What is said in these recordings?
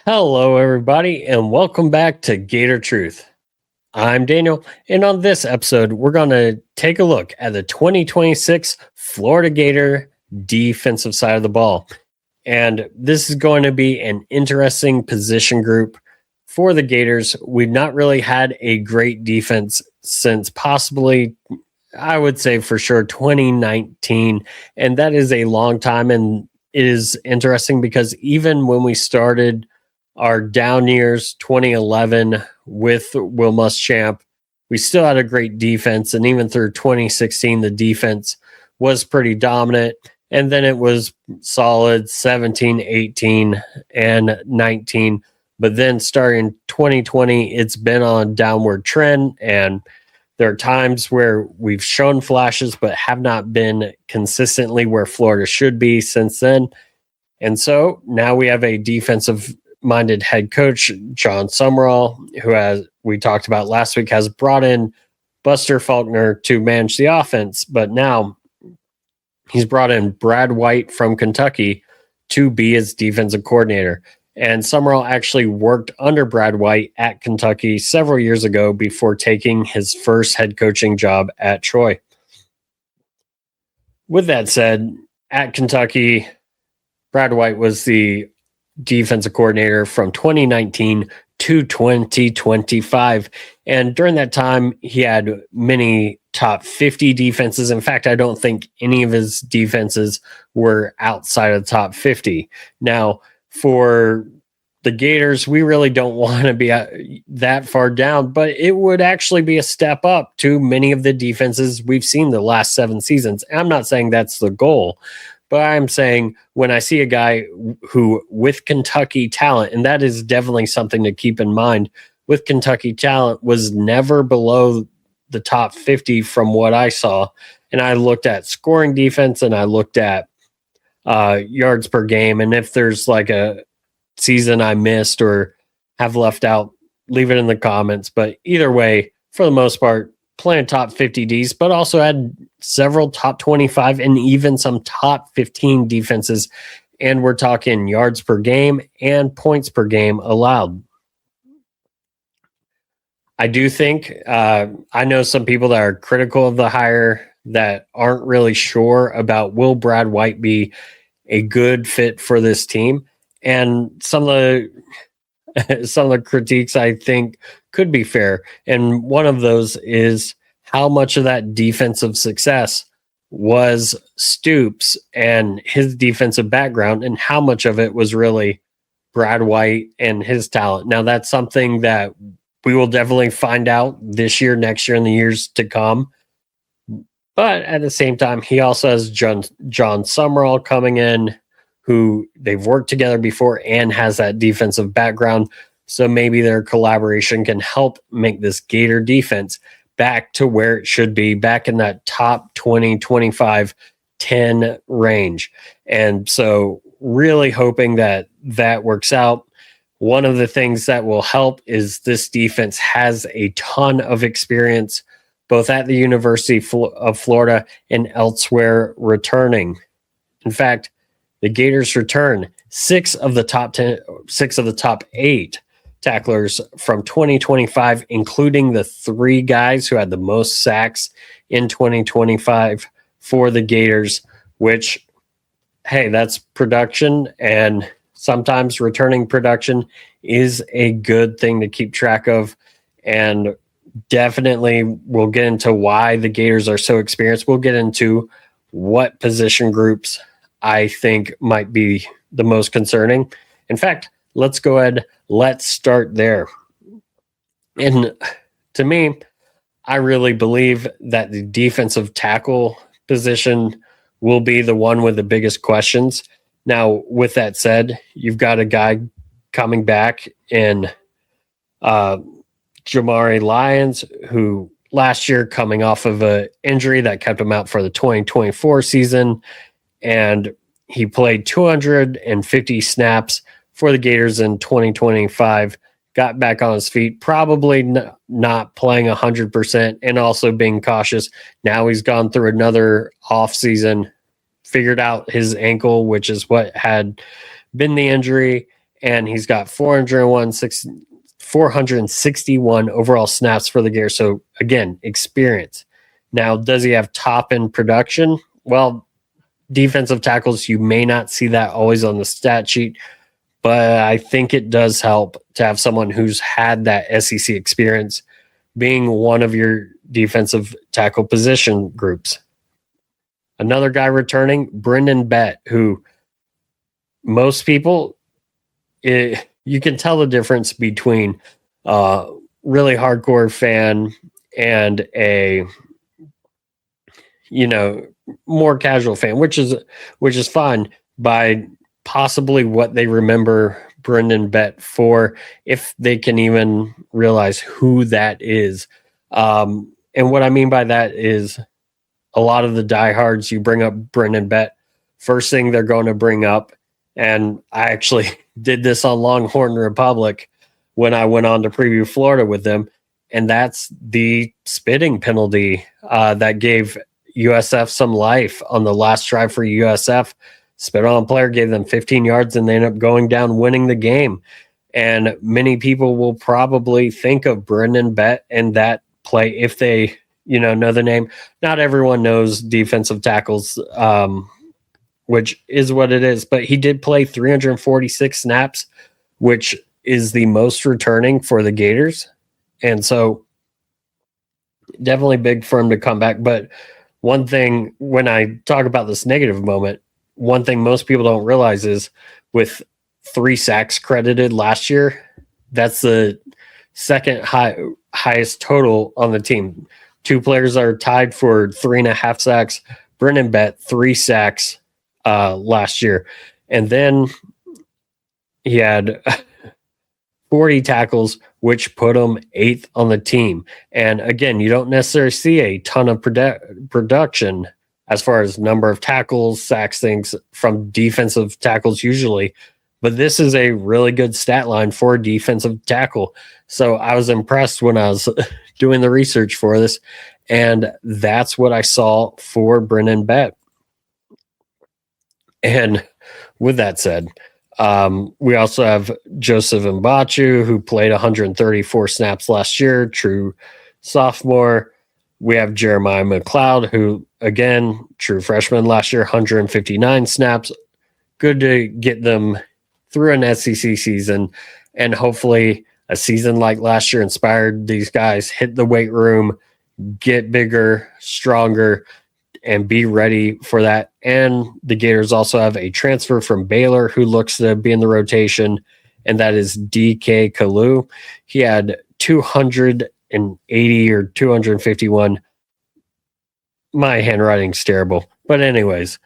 Hello, everybody, and welcome back to Gator Truth. I'm Daniel, and on this episode, we're going to take a look at the 2026 Florida Gator defensive side of the ball. And this is going to be an interesting position group for the Gators. We've not really had a great defense since possibly, I would say for sure, 2019. And that is a long time. And it is interesting because even when we started our down years, 2011 with Will Muschamp, we still had a great defense. And even through 2016, the defense was pretty dominant. And then it was solid 17, 18, and 19. But then starting 2020, it's been on a downward trend. And there are times where we've shown flashes, but have not been consistently where Florida should be since then. And so now we have a defensive minded head coach, John Summerall, who, as we talked about last week, has brought in Buster Faulkner to manage the offense. But now he's brought in Brad White from Kentucky to be his defensive coordinator. And Summerall actually worked under Brad White at Kentucky several years ago before taking his first head coaching job at Troy. With that said, at Kentucky, Brad White was the defensive coordinator from 2019 to 2025. And during that time, he had many top 50 defenses. In fact, I don't think any of his defenses were outside of the top 50. Now, for the Gators, we really don't want to be that far down, but it would actually be a step up to many of the defenses we've seen the last 7 seasons. I'm not saying that's the goal, but I'm saying when I see a guy who, with Kentucky talent, and that is definitely something to keep in mind, with Kentucky talent, was never below the top 50 from what I saw. And I looked at scoring defense and I looked at yards per game. And if there's like a season I missed or have left out, leave it in the comments. But either way, for the most part, playing top 50 Ds, but also had several top 25 and even some top 15 defenses. And we're talking yards per game and points per game allowed. I do think, I know some people that are critical of the hire that aren't really sure about will Brad White be a good fit for this team. And some of the critiques I think could be fair. And one of those is how much of that defensive success was Stoops and his defensive background, and how much of it was really Brad White and his talent. Now, that's something that we will definitely find out this year, next year, and the years to come. But at the same time, he also has John Summerall coming in, who they've worked together before and has that defensive background. So maybe their collaboration can help make this Gator defense back to where it should be, back in that top 20, 25, 10 range. And so really hoping that that works out. One of the things that will help is this defense has a ton of experience, both at the University of Florida and elsewhere returning. In fact, the Gators return 6 of the top 8 tacklers from 2025, including the 3 guys who had the most sacks in 2025 for the Gators, which, hey, that's production, and sometimes returning production is a good thing to keep track of. And definitely we'll get into why the Gators are so experienced. We'll get into what position groups I think might be the most concerning. In fact, let's go ahead. Let's start there. And to me, I really believe that the defensive tackle position will be the one with the biggest questions. Now, with that said, you've got a guy coming back in Jamari Lyons, who last year coming off of an injury that kept him out for the 2024 season. And he played 250 snaps for the Gators in 2025, got back on his feet, probably not playing 100% and also being cautious. Now he's gone through another offseason, figured out his ankle, which is what had been the injury, and he's got 461 overall snaps for the Gators. So again, experience. Now, does he have top end production? Well, defensive tackles, you may not see that always on the stat sheet, but I think it does help to have someone who's had that SEC experience being one of your defensive tackle position groups. Another guy returning, Brendan Bett, who most people, you can tell the difference between a really hardcore fan and a more casual fan, which is fine, by possibly what they remember Brendan Bett for, if they can even realize who that is. And what I mean by that is a lot of the diehards, you bring up Brendan Bett, first thing they're going to bring up, and I actually did this on Longhorn Republic when I went on to preview Florida with them, and that's the spitting penalty that gave USF some life on the last drive for USF. Spit on a player, gave them 15 yards, and they ended up going down winning the game. And many people will probably think of Brendan Bett and that play if they know the name. Not everyone knows defensive tackles, which is what it is. But he did play 346 snaps, which is the most returning for the Gators. And so definitely big for him to come back. But one thing, when I talk about this negative moment, one thing most people don't realize is with 3 sacks credited last year, that's the second highest total on the team. 2 players are tied for 3.5 sacks. Brendan Bett, 3 sacks last year. And then he had 40 tackles, which put him 8th on the team. And again, you don't necessarily see a ton of production as far as number of tackles, sacks, things from defensive tackles usually. But this is a really good stat line for a defensive tackle. So I was impressed when I was doing the research for this. And that's what I saw for Brendan Bett. And with that said, we also have Joseph Mbachu, who played 134 snaps last year, true sophomore. We have Jeremiah McLeod, who, again, true freshman last year, 159 snaps. Good to get them through an SEC season, and hopefully a season like last year inspired these guys hit the weight room, get bigger, stronger, and be ready for that. And the Gators also have a transfer from Baylor who looks to be in the rotation, and that is DK Kalu. He had 280 or 251. My handwriting's terrible. But anyways,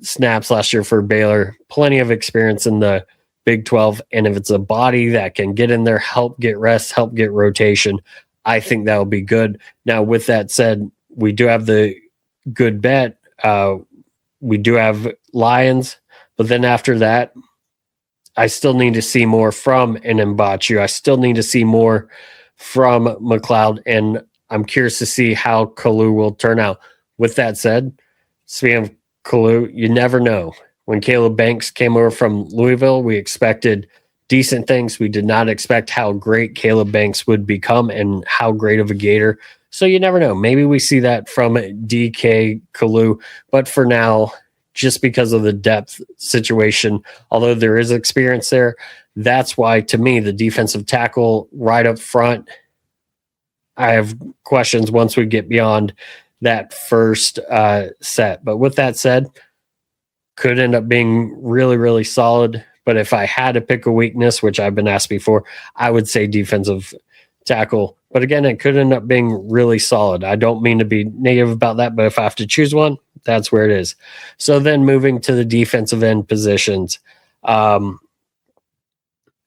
snaps last year for Baylor. Plenty of experience in the Big 12. And if it's a body that can get in there, help get rest, help get rotation, I think that will be good. Now, with that said, we do have the good bet. We do have Lions. But then after that, I still need to see more from an Mbachu. I still need to see more from McLeod, and I'm curious to see how Kalu will turn out. With that said, speaking of Kalu, you never know. When Caleb Banks came over from Louisville, we expected decent things. We did not expect how great Caleb Banks would become and how great of a Gator. So you never know. Maybe we see that from DK Kalu. But for now, just because of the depth situation, although there is experience there, that's why, to me, the defensive tackle right up front, I have questions once we get beyond that first set. But with that said, could end up being really, really solid. But if I had to pick a weakness, which I've been asked before, I would say defensive tackle. But again, it could end up being really solid. I don't mean to be negative about that, but if I have to choose one, that's where it is. So then moving to the defensive end positions,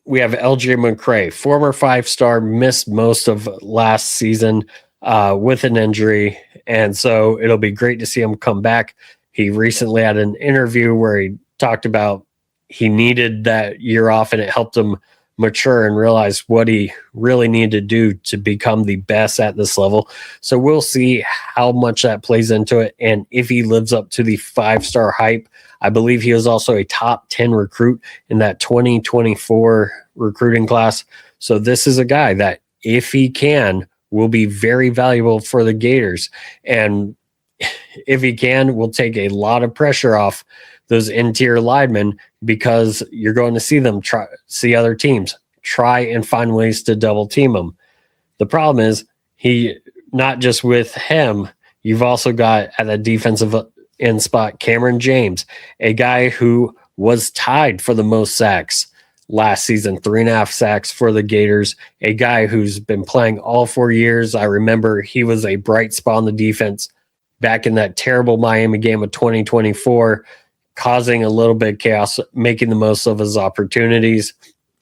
we have LJ McCray, former 5-star, missed most of last season with an injury. And so it'll be great to see him come back. He recently had an interview where he talked about he needed that year off and it helped him mature and realize what he really needed to do to become the best at this level. So we'll see how much that plays into it and if he lives up to the 5-star hype. I believe he was also a top 10 recruit in that 2024 recruiting class. So this is a guy that, if he can, will be very valuable for the Gators. And if he can, will take a lot of pressure off those interior linemen, because you're going to see them see other teams try and find ways to double team them. The problem is, not just with him, you've also got at a defensive end spot Cameron James, a guy who was tied for the most sacks last season, 3.5 sacks for the Gators, a guy who's been playing all 4 years. I remember he was a bright spot on the defense back in that terrible Miami game of 2024, causing a little bit of chaos, making the most of his opportunities.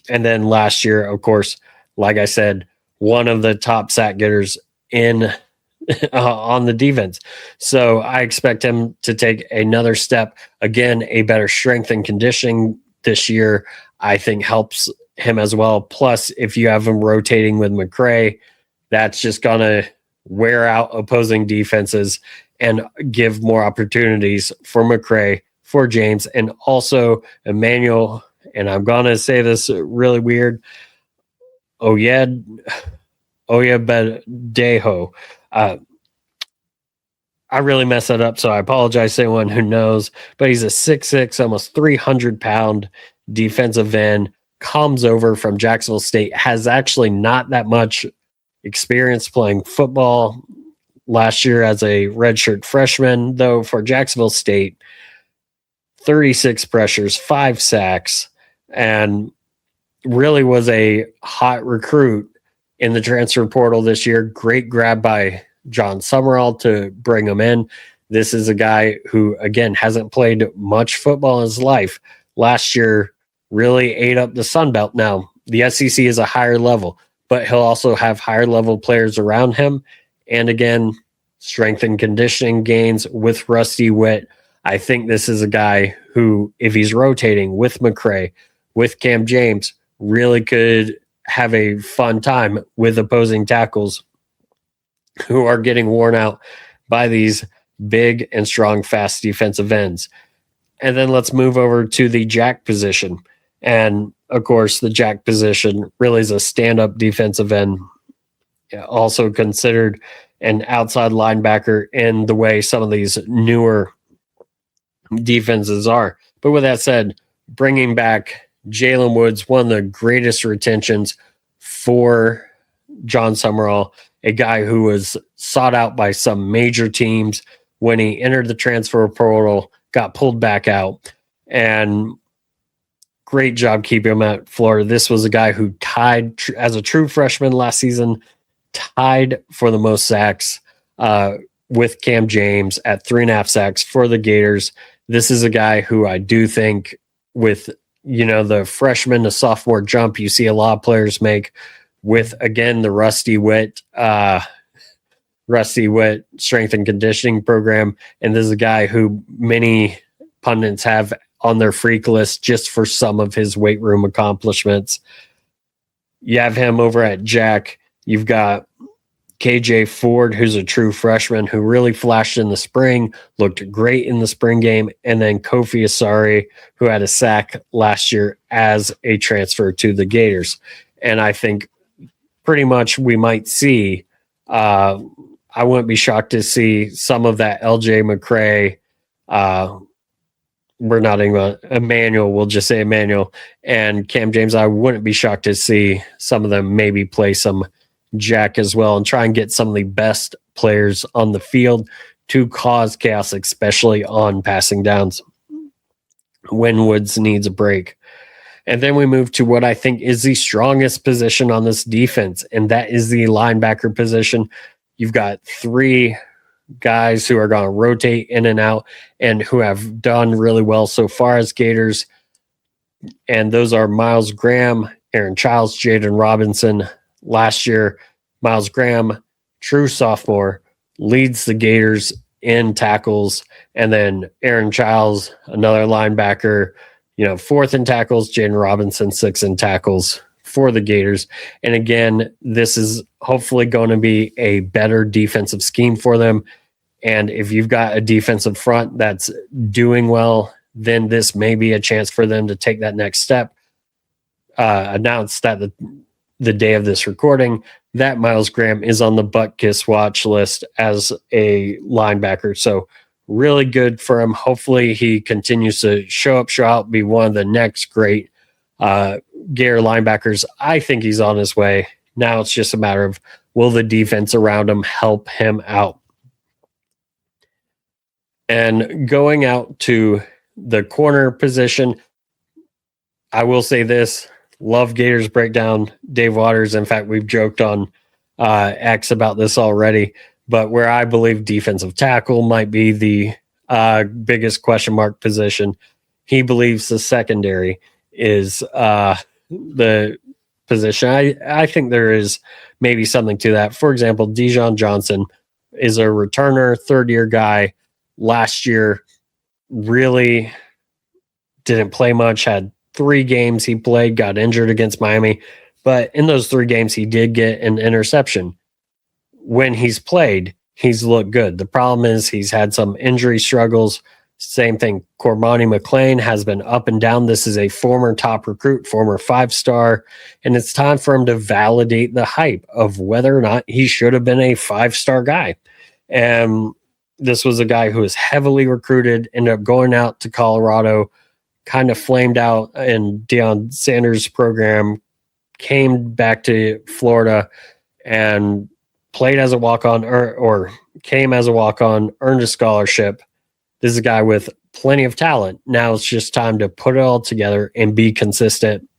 And then last year, of course, like I said, one of the top sack getters in on the defense. So I expect him to take another step. Again, a better strength and conditioning this year, I think, helps him as well. Plus, if you have him rotating with McCray, that's just going to wear out opposing defenses and give more opportunities for McCray, for James, and also Emmanuel. And I'm going to say this really weird. Oyedeho. I really messed that up, so I apologize to anyone who knows. But he's a 6'6", almost 300-pound defensive end, comes over from Jacksonville State, has actually not that much experience playing football. Last year as a redshirt freshman, though, for Jacksonville State, 36 pressures, 5 sacks, and really was a hot recruit in the transfer portal this year. Great grab by John Summerall to bring him in. This is a guy who, again, hasn't played much football in his life. Last year really ate up the Sun Belt. Now, the SEC is a higher level, but he'll also have higher level players around him. And again, strength and conditioning gains with Rusty Witt. I think this is a guy who, if he's rotating with McCray, with Cam James, really could have a fun time with opposing tackles who are getting worn out by these big and strong, fast defensive ends. And then let's move over to the jack position. And of course, the jack position really is a stand-up defensive end, also considered an outside linebacker in the way some of these newer defenses are. But with that said, bringing back Jalen Woods, one of the greatest retentions for John Summerall, a guy who was sought out by some major teams when he entered the transfer portal, got pulled back out, and great job keeping him at Florida. This was a guy who tied, as a true freshman last season, tied for the most sacks with Cam James at 3.5 sacks for the Gators. This is a guy who I do think, with the freshman to sophomore jump you see a lot of players make, with again the Rusty Witt strength and conditioning program, and this is a guy who many pundits have on their freak list just for some of his weight room accomplishments. You have him over at Jack. You've got KJ Ford, who's a true freshman who really flashed in the spring, looked great in the spring game, and then Kofi Asari, who had a sack last year as a transfer to the Gators. And I think pretty much we might see, I wouldn't be shocked to see some of that LJ McCray, we're not even Emmanuel, we'll just say Emmanuel, and Cam James. I wouldn't be shocked to see some of them maybe play some jack as well and try and get some of the best players on the field to cause chaos, especially on passing downs when Woods needs a break. And then we move to what I think is the strongest position on this defense, and that is the linebacker position. You've got 3 guys who are going to rotate in and out and who have done really well so far as Gators. And those are Miles Graham, Aaron Childs, Jaden Robinson. Last year, Miles Graham, true sophomore, leads the Gators in tackles. And then Aaron Childs, another linebacker, 4th in tackles. Jaden Robinson, 6th in tackles for the Gators. And again, this is hopefully going to be a better defensive scheme for them. And if you've got a defensive front that's doing well, then this may be a chance for them to take that next step. Announced that the day of this recording that Miles Graham is on the butt kiss watch list as a linebacker. So really good for him. Hopefully he continues to show up, show out, be one of the next great Gator linebackers. I think he's on his way. Now it's just a matter of, will the defense around him help him out? And going out to the corner position, I will say this. Love Gators breakdown. Dave Waters, in fact, we've joked on X about this already, but where I believe defensive tackle might be the biggest question mark position, he believes the secondary is the position. I think there is maybe something to that. For example, Dijon Johnson is a returner, third-year guy. Last year, really didn't play much, had 3 games he played, got injured against Miami. But in those 3 games, he did get an interception. When he's played, he's looked good. The problem is he's had some injury struggles. Same thing. Cormani McLean has been up and down. This is a former top recruit, former 5-star, and it's time for him to validate the hype of whether or not he should have been a 5-star guy. And this was a guy who was heavily recruited, ended up going out to Colorado, kind of flamed out in Deion Sanders' program, came back to Florida and played as a walk-on or came as a walk-on, earned a scholarship. This is a guy with plenty of talent. Now it's just time to put it all together and be consistent.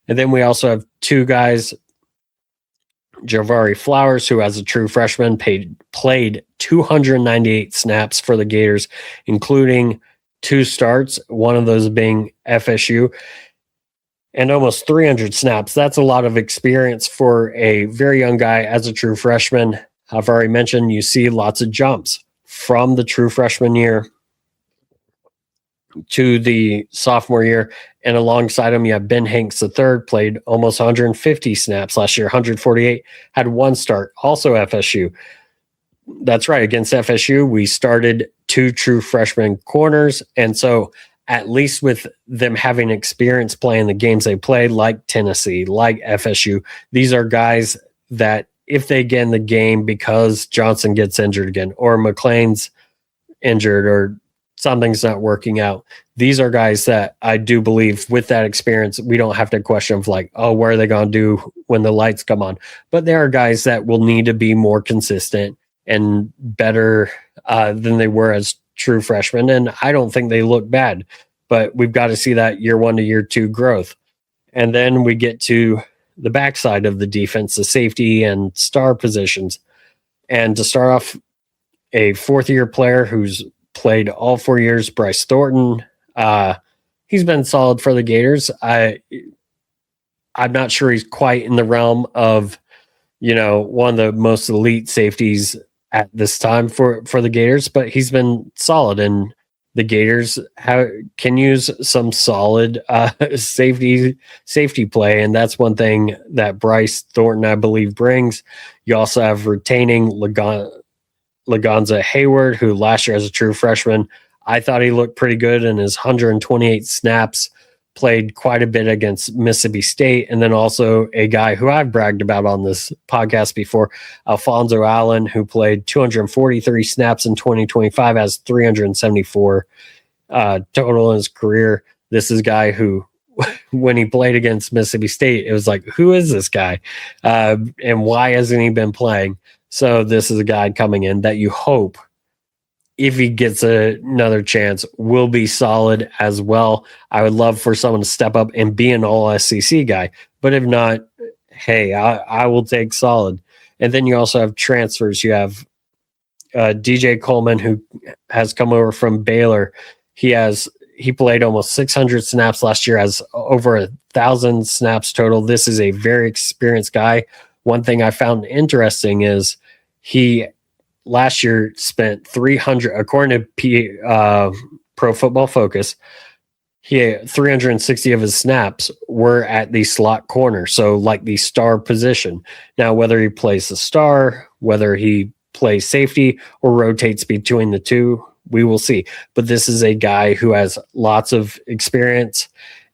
And then we also have 2 guys, Javari Flowers, who as a true freshman played 298 snaps for the Gators, including 2 starts, one of those being FSU, and almost 300 snaps. That's a lot of experience for a very young guy as a true freshman. I've already mentioned you see lots of jumps from the true freshman year to the sophomore year. And alongside him, you have Ben Hanks III, played almost 150 snaps last year, 148, had 1 start, also FSU. That's right. Against FSU, we started 2 true freshman corners. And so at least with them having experience playing the games they played, like Tennessee, like FSU, these are guys that if they get in the game because Johnson gets injured again or McLean's injured or something's not working out, these are guys that I do believe with that experience, we don't have to question of like, oh, what are they going to do when the lights come on? But there are guys that will need to be more consistent and better than they were as true freshmen. And I don't think they look bad, but we've got to see that year 1 to year 2 growth. And then we get to the backside of the defense, the safety and star positions. And to start off, a 4th-year player who's played all 4 years, Bryce Thornton. He's been solid for the Gators. I'm not sure he's quite in the realm of, one of the most elite safeties at this time for the Gators, but he's been solid, and the Gators can use some solid safety play, and that's one thing that Bryce Thornton, I believe, brings. You also have retaining Lagonza Hayward, who last year as a true freshman, I thought he looked pretty good in his 128 snaps, played quite a bit against Mississippi State, and then also a guy who I've bragged about on this podcast before, Alfonso Allen, who played 243 snaps in 2025, has 374 total in his career. This is a guy who, when he played against Mississippi State, it was like, who is this guy? And why hasn't he been playing? So this is a guy coming in that you hope, if he gets another chance, will be solid as well. I would love for someone to step up and be an all SEC guy. But if not, hey, I will take solid. And then you also have transfers. You have DJ Coleman, who has come over from Baylor. He played almost 600 snaps last year, has over 1,000 snaps total. This is a very experienced guy. One thing I found interesting is he last year spent 300, according to Pro Football Focus, he 360 of his snaps were at the slot corner, so like the star position. Now, whether he plays the star, whether he plays safety or rotates between the two, we will see. But this is a guy who has lots of experience,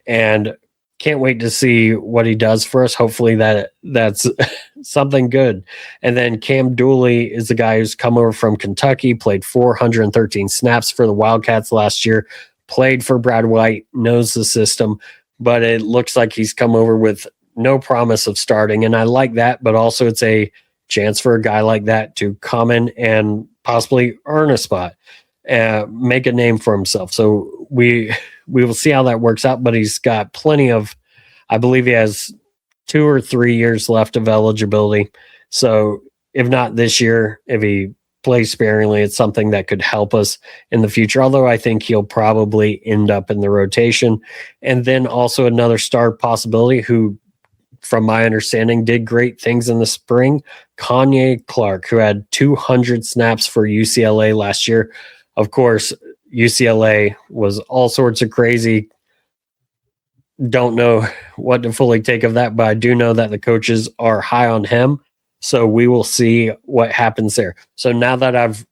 and can't wait to see what he does for us. Hopefully that's something good. And then Cam Dooley is the guy who's come over from Kentucky, played 413 snaps for the Wildcats last year, played for Brad White, knows the system, but it looks like he's come over with no promise of starting. And I like that, but also it's a chance for a guy like that to come in and possibly earn a spot, make a name for himself. So we will see how that works out, but he's got plenty of, I believe he has 2 or 3 years left of eligibility. So if not this year, if he plays sparingly, it's something that could help us in the future. Although I think he'll probably end up in the rotation. And then also another star possibility who, from my understanding, did great things in the spring, Kanye Clark, who had 200 snaps for UCLA last year. Of course, UCLA was all sorts of crazy. Don't know what to fully take of that, but I do know that the coaches are high on him. So we will see what happens there. So now that I've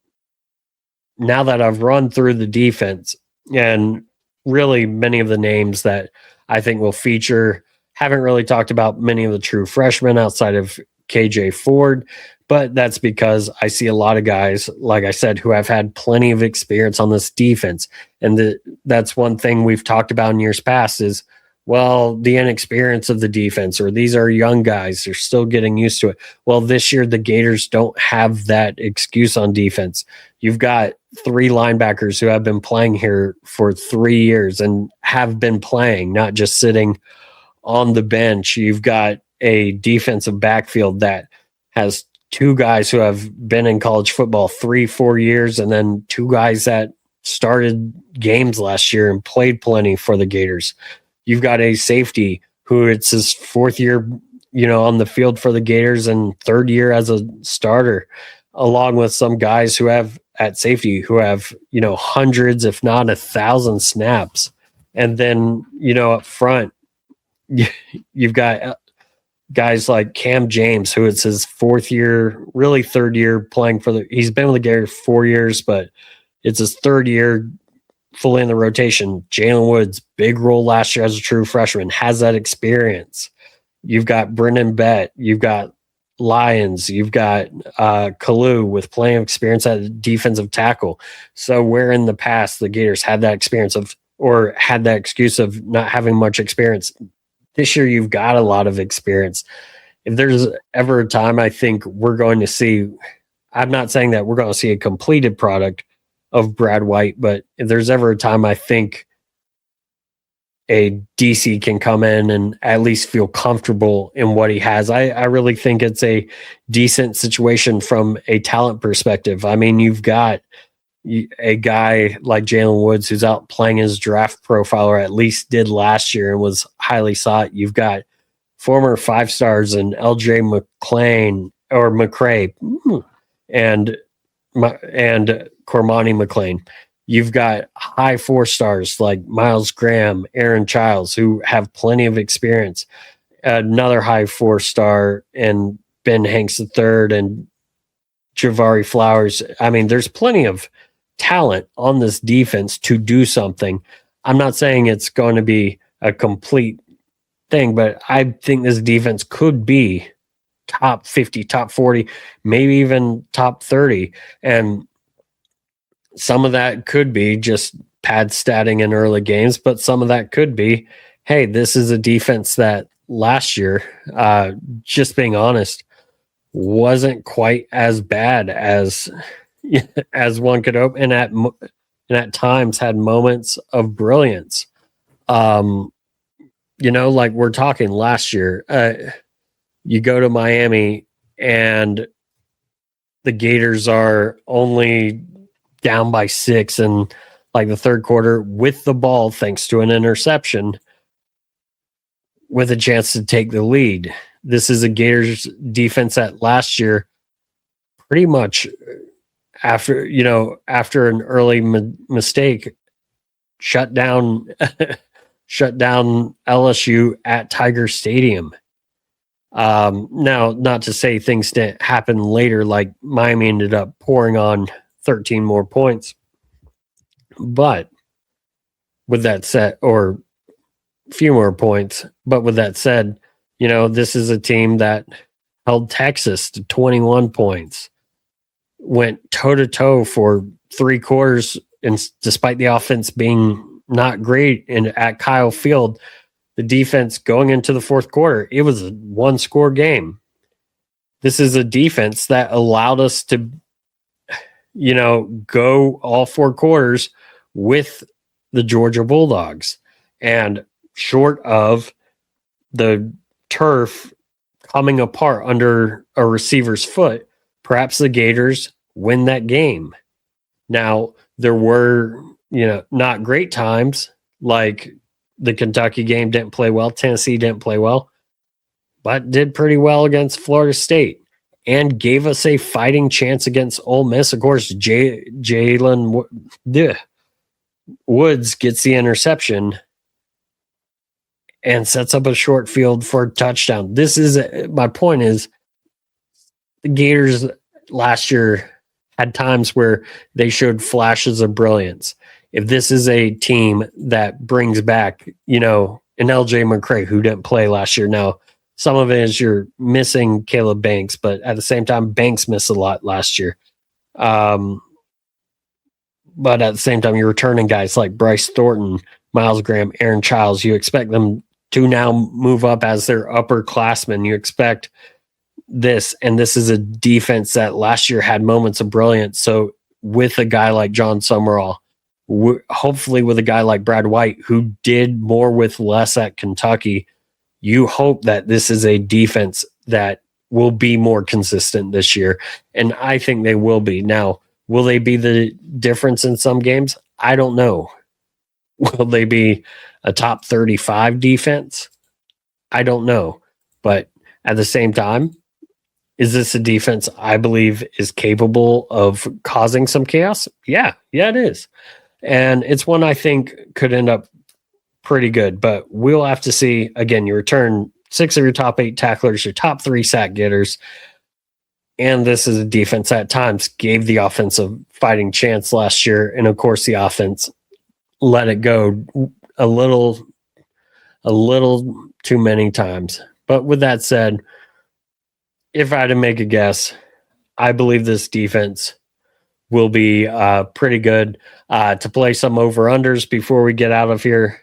run through the defense and really many of the names that I think will feature, haven't really talked about many of the true freshmen outside of KJ Ford, but that's because I see a lot of guys, like I said, who have had plenty of experience on this defense. And that's one thing we've talked about in years past is, well, the inexperience of the defense, or these are young guys, they're still getting used to it. Well, this year, the Gators don't have that excuse on defense. You've got 3 linebackers who have been playing here for 3 years and have been playing, not just sitting on the bench. You've got a defensive backfield that has 2 guys who have been in college football 3-4 years, and then 2 guys that started games last year and played plenty for the Gators. You've got a safety who it's his 4th year, on the field for the Gators and 3rd year as a starter, along with some guys who have at safety who have, hundreds, if not 1,000 snaps. And then, up front, you've got guys like Cam James, who it's his 4th year, really 3rd year playing he's been with the Gators 4 years, but it's his 3rd year fully in the rotation. Jalen Woods, big role last year as a true freshman, has that experience. You've got Brendan Bett, you've got Lyons, you've got Kalu with plenty of experience at defensive tackle. So where in the past the Gators had that experience or had that excuse of not having much experience, this year you've got a lot of experience. If there's ever a time I think we're going to see, I'm not saying that we're going to see a completed product of Brad White, but if there's ever a time I think a DC can come in and at least feel comfortable in what he has, I really think it's a decent situation from a talent perspective. I mean, you've got a guy like Jalen Woods who's out playing his draft profile, or at least did last year, and was highly sought. You've got former 5 stars and LJ McCray and Cormani McClain. You've got high 4 stars like Miles Graham, Aaron Childs, who have plenty of experience. Another high 4 star and Ben Hanks III and Javari Flowers. I mean, there's plenty of talent on this defense to do something. I'm not saying it's going to be a complete thing, but I think this defense could be top 50, top 40, maybe even top 30. And some of that could be just pad statting in early games, but some of that could be, hey, this is a defense that last year, just being honest, wasn't quite as bad as one could hope, and at times had moments of brilliance. Like we're talking last year, you go to Miami and the Gators are only down by 6 in like the 3rd quarter with the ball, thanks to an interception, with a chance to take the lead. This is a Gators defense that last year pretty much after an early mistake shut down shut down LSU at Tiger Stadium. Now, not to say things didn't happen later, like Miami ended up pouring on 13 more points. But with that said, or a few more points, but with that said, this is a team that held Texas to 21 points, went toe to toe for 3 quarters, and despite the offense being not great at Kyle Field, the defense going into the fourth quarter, it was a 1-score game. This is a defense that allowed us to, go all 4 quarters with the Georgia Bulldogs. And short of the turf coming apart under a receiver's foot, perhaps the Gators win that game. Now, there were, not great times, like the Kentucky game didn't play well, Tennessee didn't play well, but did pretty well against Florida State and gave us a fighting chance against Ole Miss. Of course, Jalen Woods gets the interception and sets up a short field for a touchdown. My point is, the Gators last year had times where they showed flashes of brilliance. If this is a team that brings back, an LJ McCray who didn't play last year. Now, some of it is you're missing Caleb Banks, but at the same time, Banks missed a lot last year. But at the same time, you're returning guys like Bryce Thornton, Miles Graham, Aaron Childs. You expect them to now move up as their upperclassmen. You expect this, and this is a defense that last year had moments of brilliance. So with a guy like John Summerall, hopefully with a guy like Brad White, who did more with less at Kentucky, you hope that this is a defense that will be more consistent this year. And I think they will be. Now, will they be the difference in some games? I don't know. Will they be a top 35 defense? I don't know. But at the same time, is this a defense I believe is capable of causing some chaos? Yeah, it is. And it's one I think could end up pretty good, but we'll have to see. Again, you return 6 of your top 8 tacklers, your top 3 sack getters, and this is a defense that at times gave the offense a fighting chance last year, and of course the offense let it go a little too many times. But with that said, if I had to make a guess, I believe this defense will be pretty good. To play some over-unders before we get out of here,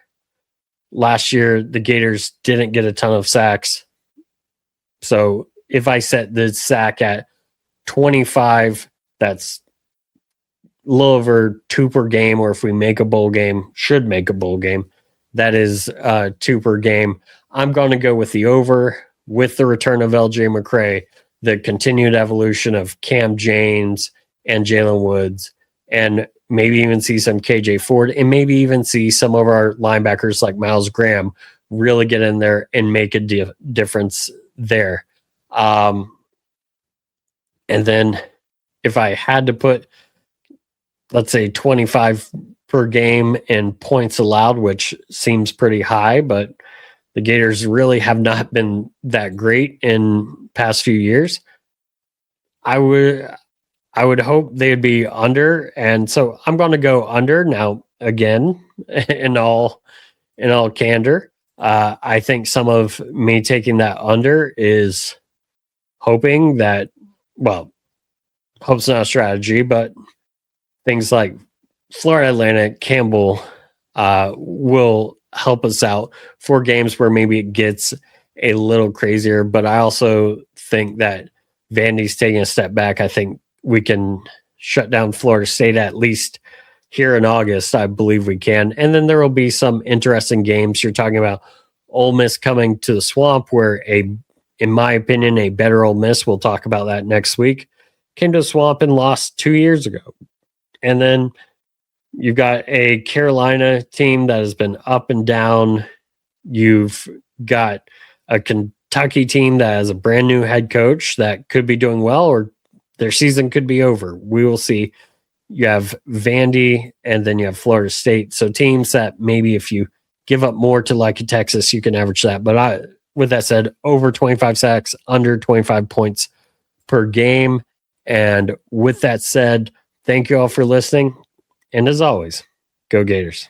last year the Gators didn't get a ton of sacks. So if I set the sack at 25, that's a little over 2 per game, or if we make a bowl game, should make a bowl game, that is 2 per game. I'm going to go with the over, with the return of LJ McCray, the continued evolution of Cam James and Jalen Woods, and maybe even see some KJ Ford, and maybe even see some of our linebackers like Miles Graham really get in there and make a difference there. And then if I had to put, let's say 25 per game in points allowed, which seems pretty high, but the Gators really have not been that great in past few years. I would hope they'd be under, and so I'm going to go under. Now, again, in all candor, I think some of me taking that under is hoping that, well, hope's not a strategy, but things like Florida Atlantic, Campbell will help us out for games where maybe it gets a little crazier. But I also think that Vandy's taking a step back. I think we can shut down Florida State at least here in August. I believe we can. And then there will be some interesting games. You're talking about Ole Miss coming to the Swamp, where in my opinion, a better Ole Miss, we'll talk about that next week, came to the Swamp and lost 2 years ago. And then you've got a Carolina team that has been up and down. You've got a Kentucky team that has a brand new head coach that could be doing well, or their season could be over. We will see. you have Vandy, and then you have Florida State. So teams that maybe if you give up more to like a Texas, you can average that. But with that said, over 25 sacks, under 25 points per game. And with that said, thank you all for listening. And as always, go Gators.